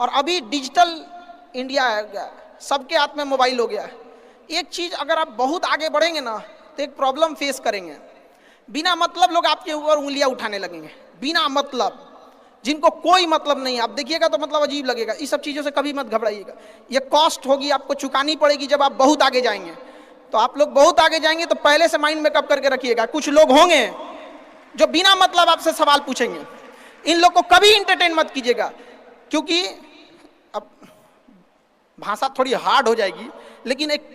और अभी digital India आ गया, सबके हाथ में मोबाइल हो गया है। एक चीज अगर आप बहुत आगे बढ़ेंगे ना तो एक प्रॉब्लम फेस करेंगे। बिना मतलब लोग आपके ऊपर उंगलियां उठाने लगेंगे, बिना मतलब, जिनको कोई मतलब नहीं। आप देखिएगा तो मतलब अजीब लगेगा। इस सब चीजों से कभी मत घबराइएगा। ये कॉस्ट होगी, आपको चुकानी पड़ेगी जब आप बहुत आगे जाएंगे। तो आप लोग बहुत आगे जाएंगे तो पहले से माइंड मेकअप करके रखिएगा। कुछ लोग होंगे जो बिना मतलब आपसे सवाल पूछेंगे, इन लोग को कभी इंटरटेन मत कीजिएगा, क्योंकि अब भाषा थोड़ी हार्ड हो जाएगी, लेकिन एक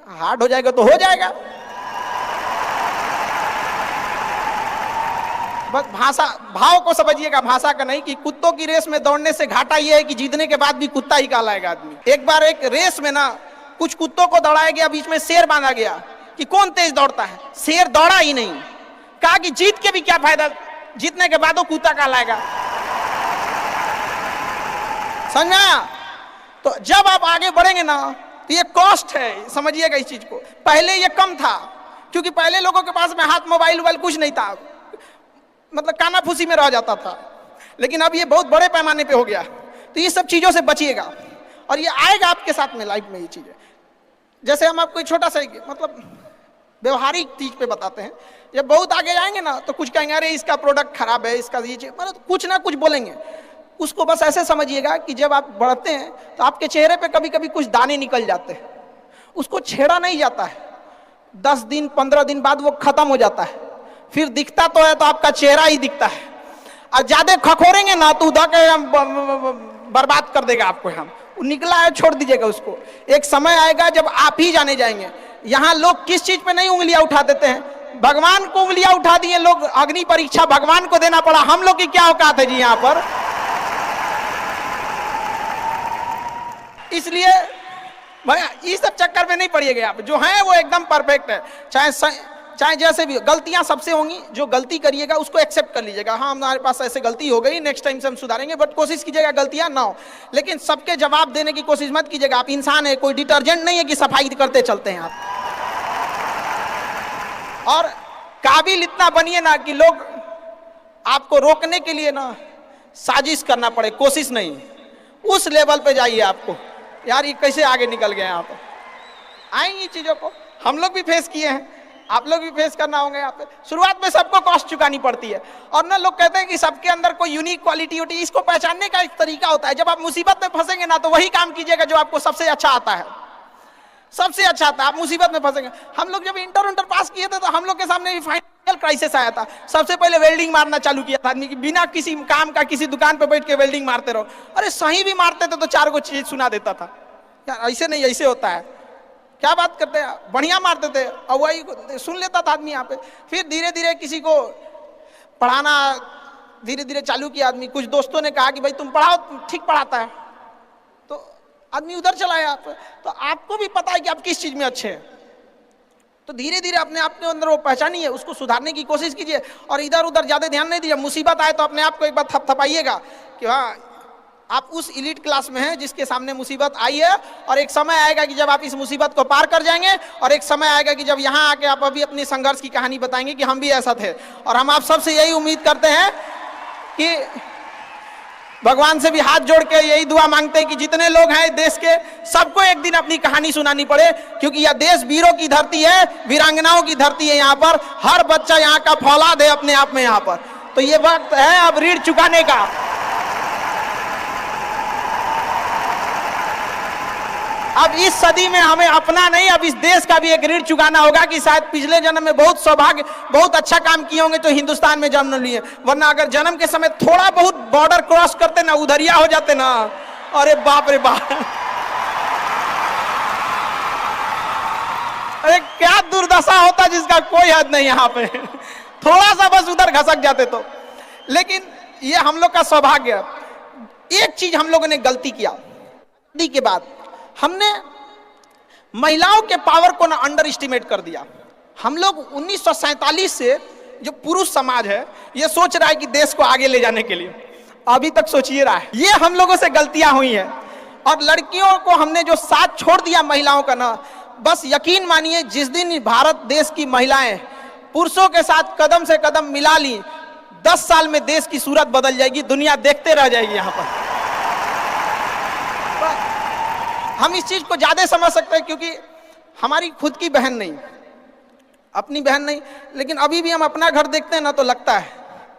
हार्ड हो जाएगा तो हो जाएगा। बस भाषा, भाव को समझिएगा, भाषा का नहीं। कि कुत्तों की रेस में दौड़ने से घाटा यह है कि जीतने के बाद भी कुत्ता ही कहलाएगा आदमी। एक बार एक रेस में ना कुछ कुत्तों को दौड़ाया गया, बीच में शेर बांधा गया कि कौन तेज दौड़ता है। शेर दौड़ा ही नहीं, कहा कि जीत के भी क्या फायदा, जीतने के बाद वो कुत्ता कहलाएगा। समझा? तो जब आप आगे बढ़ेंगे ना तो ये कॉस्ट है, समझिएगा इस चीज को। पहले ये कम था, क्योंकि पहले लोगों के पास में हाथ मोबाइल वोबाइल कुछ नहीं था, मतलब कानाफूसी में रह जाता था। लेकिन अब ये बहुत बड़े पैमाने पे हो गया। तो ये सब चीजों से बचिएगा, और ये आएगा आपके साथ में लाइफ में। ये चीजें जैसे हम आपको छोटा सा मतलब व्यवहारिक चीज पे बताते हैं। जब बहुत आगे जाएंगे ना तो कुछ कहेंगे अरे इसका प्रोडक्ट खराब है, इसका ये चीज, मतलब कुछ ना कुछ बोलेंगे। उसको बस ऐसे समझिएगा कि जब आप बढ़ते हैं तो आपके चेहरे पे कभी कभी कुछ दाने निकल जाते हैं, उसको छेड़ा नहीं जाता है। 10 दिन 15 दिन बाद वो खत्म हो जाता है, फिर दिखता तो है तो आपका चेहरा ही दिखता है। और ज्यादा खखोरेंगे ना तो उधर के बर्बाद कर देगा आपको। हम निकला है छोड़ दीजिएगा उसको। एक समय आएगा जब आप ही जाने जाएंगे। यहाँ लोग किस चीज पे नहीं उंगलियां उठा देते हैं, भगवान को उंगलियां उठा दिए लोग। अग्नि परीक्षा भगवान को देना पड़ा, हम लोग की क्या औकात है जी यहाँ पर। इसलिए भैया इस सब चक्कर में नहीं पड़िएगा आप। जो है वो एकदम परफेक्ट है, चाहे जैसे भी। गलतियां सबसे होंगी, जो गलती करिएगा उसको एक्सेप्ट कर लीजिएगा। हाँ हमारे पास ऐसे गलती हो गई, नेक्स्ट टाइम से हम सुधारेंगे, बट कोशिश कीजिएगा गलतियां ना हो। लेकिन सबके जवाब देने की कोशिश मत कीजिएगा। आप इंसान है, कोई डिटर्जेंट नहीं है कि सफाई करते चलते हैं आप। और काबिल इतना बनिए ना कि लोग आपको रोकने के लिए ना साजिश करना पड़े, कोशिश नहीं। उस लेवल पे जाइए। आपको यार ये कैसे आगे निकल गए यहाँ पर। आएंगी चीजों को हम लोग भी फेस किए हैं, आप लोग भी फेस करना होंगे। यहाँ पे शुरुआत में सबको कॉस्ट चुकानी पड़ती है। और ना लोग कहते हैं कि सबके अंदर कोई यूनिक क्वालिटी होती है। इसको पहचानने का एक तरीका होता है। जब आप मुसीबत में फंसेंगे ना तो वही काम कीजिएगा जो आपको सबसे अच्छा आता है, सबसे अच्छा आता है। आप मुसीबत में फंसेंगे। हम लोग जब इंटर पास किए थे तो हम लोग के सामने भी फाइनल क्राइसिस आया था। सबसे पहले वेल्डिंग मारना चालू किया था आदमी की, बिना किसी काम का किसी दुकान पे बैठ के वेल्डिंग मारते रहो। अरे सही भी मारते थे तो 4 को चीज सुना देता था। यार ऐसे नहीं, ऐसे होता है, क्या बात करते हैं, बढ़िया मारते थे और वही सुन लेता था आदमी यहाँ पे। फिर धीरे धीरे किसी को पढ़ाना धीरे धीरे चालू किया आदमी। कुछ दोस्तों ने कहा कि भाई तुम पढ़ाओ, ठीक पढ़ाता है, तो आदमी उधर चला गया। तो आपको भी पता है कि आप किस चीज में अच्छे हैं, तो धीरे धीरे अपने आप के अंदर वो पहचानी है, उसको सुधारने की कोशिश कीजिए। और इधर उधर ज्यादा ध्यान नहीं दीजिए। मुसीबत आए तो अपने आप को एक बार थपथपाइएगा कि हाँ आप उस इलीट क्लास में हैं जिसके सामने मुसीबत आई है। और एक समय आएगा कि जब आप इस मुसीबत को पार कर जाएंगे, और एक समय आएगा कि जब यहाँ आके आप अभी अपनी संघर्ष की कहानी बताएंगे कि हम भी ऐसा थे। और हम आप सबसे यही उम्मीद करते हैं कि भगवान से भी हाथ जोड़ के यही दुआ मांगते हैं कि जितने लोग हैं देश के, सबको एक दिन अपनी कहानी सुनानी पड़े। क्योंकि यह देश वीरों की धरती है, वीरांगनाओं की धरती है। यहाँ पर हर बच्चा यहाँ का फौलाद है अपने आप में यहाँ पर। तो ये वक्त है अब ऋण चुकाने का। अब इस सदी में हमें अपना नहीं, अब इस देश का भी एक ऋण चुकाना होगा कि शायद पिछले जन्म में बहुत सौभाग्य, बहुत अच्छा काम किए होंगे तो हिंदुस्तान में जन्म लिए। वरना अगर जन्म के समय थोड़ा बहुत बॉर्डर क्रॉस करते ना, उधरिया हो जाते ना, अरे बाप रे बाप, अरे क्या दुर्दशा होता जिसका कोई हद नहीं। यहाँ पे थोड़ा सा बस उधर घसक जाते तो। लेकिन ये हम लोग का सौभाग्य। एक चीज हम लोगों ने गलती किया के बाद, हमने महिलाओं के पावर को ना अंडर एस्टिमेट कर दिया। हम लोग 1947 से जो पुरुष समाज है ये सोच रहा है कि देश को आगे ले जाने के लिए, अभी तक सोचिए रहा है। ये हम लोगों से गलतियां हुई हैं। और लड़कियों को हमने जो साथ छोड़ दिया महिलाओं का ना, बस यकीन मानिए जिस दिन भारत देश की महिलाएं पुरुषों के साथ कदम से कदम मिला ली, 10 साल में देश की सूरत बदल जाएगी, दुनिया देखते रह जाएगी यहाँ पर। हम इस चीज को ज्यादा समझ सकते हैं क्योंकि हमारी खुद की बहन नहीं, अपनी बहन नहीं, लेकिन अभी भी हम अपना घर देखते हैं ना तो लगता है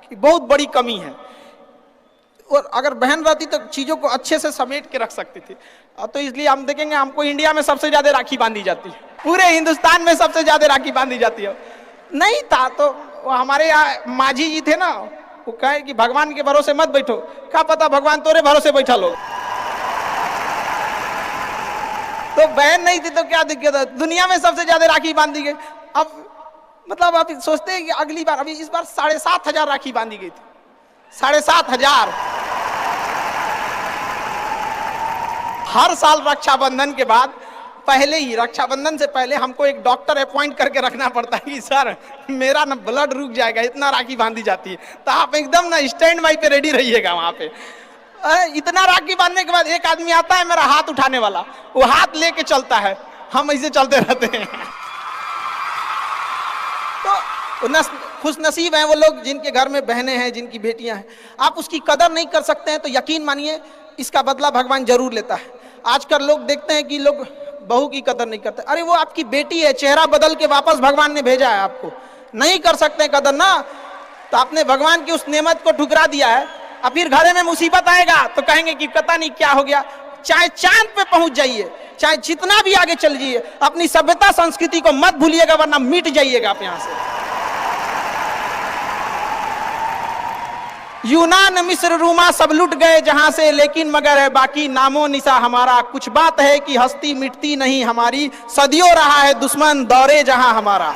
कि बहुत बड़ी कमी है। और अगर बहन रहती तो चीजों को अच्छे से समेट के रख सकती थी। तो इसलिए हम देखेंगे हमको इंडिया में सबसे ज्यादा राखी बांधी जाती है, पूरे हिंदुस्तान में सबसे ज्यादा राखी बांधी जाती है। नहीं था तो हमारे यहाँ माझी जी थे ना, वो कहे कि भगवान के भरोसे मत बैठो, क्या पता भगवान तोरे भरोसे बैठा लो। तो बहन नहीं थी तो क्या दिक्कत है, दुनिया में सबसे ज्यादा राखी बांधी गई। अब मतलब आप सोचते हैं कि अगली बार, अभी इस बार 7,500 राखी बांधी गई थी, 7,500। हर साल रक्षाबंधन के बाद, पहले ही रक्षाबंधन से पहले हमको एक डॉक्टर अपॉइंट करके रखना पड़ता है कि सर मेरा ना ब्लड रुक जाएगा, इतना राखी बांधी जाती है। तो आप एकदम ना स्टैंड बाई पे रेडी रहिएगा वहां पे। इतना राखी बांधने के बाद एक आदमी आता है मेरा हाथ उठाने वाला, वो हाथ लेके चलता है, हम ऐसे चलते रहते हैं। तो खुश नसीब हैं वो लोग जिनके घर में बहनें हैं, जिनकी बेटियां हैं। आप उसकी कदर नहीं कर सकते हैं तो यकीन मानिए इसका बदला भगवान जरूर लेता है। आजकल लोग देखते हैं कि लोग बहू की कदर नहीं करते। अरे वो आपकी बेटी है, चेहरा बदल के वापस भगवान ने भेजा है आपको, नहीं कर सकते कदर ना, तो आपने भगवान की उस नेमत को ठुकरा दिया है। अब फिर घरे में मुसीबत आएगा तो कहेंगे कि पता नहीं क्या हो गया। चाहे चांद पे पहुंच जाइए, चाहे जितना भी आगे चल जाइए, अपनी सभ्यता संस्कृति को मत भूलिएगा वरना मिट जाइएगा आप यहां से। यूनान मिस्र रूमा सब लुट गए जहां से, लेकिन मगर है बाकी नामो निशा हमारा। कुछ बात है कि हस्ती मिटती नहीं हमारी, सदियों रहा है दुश्मन दौरे जहां हमारा।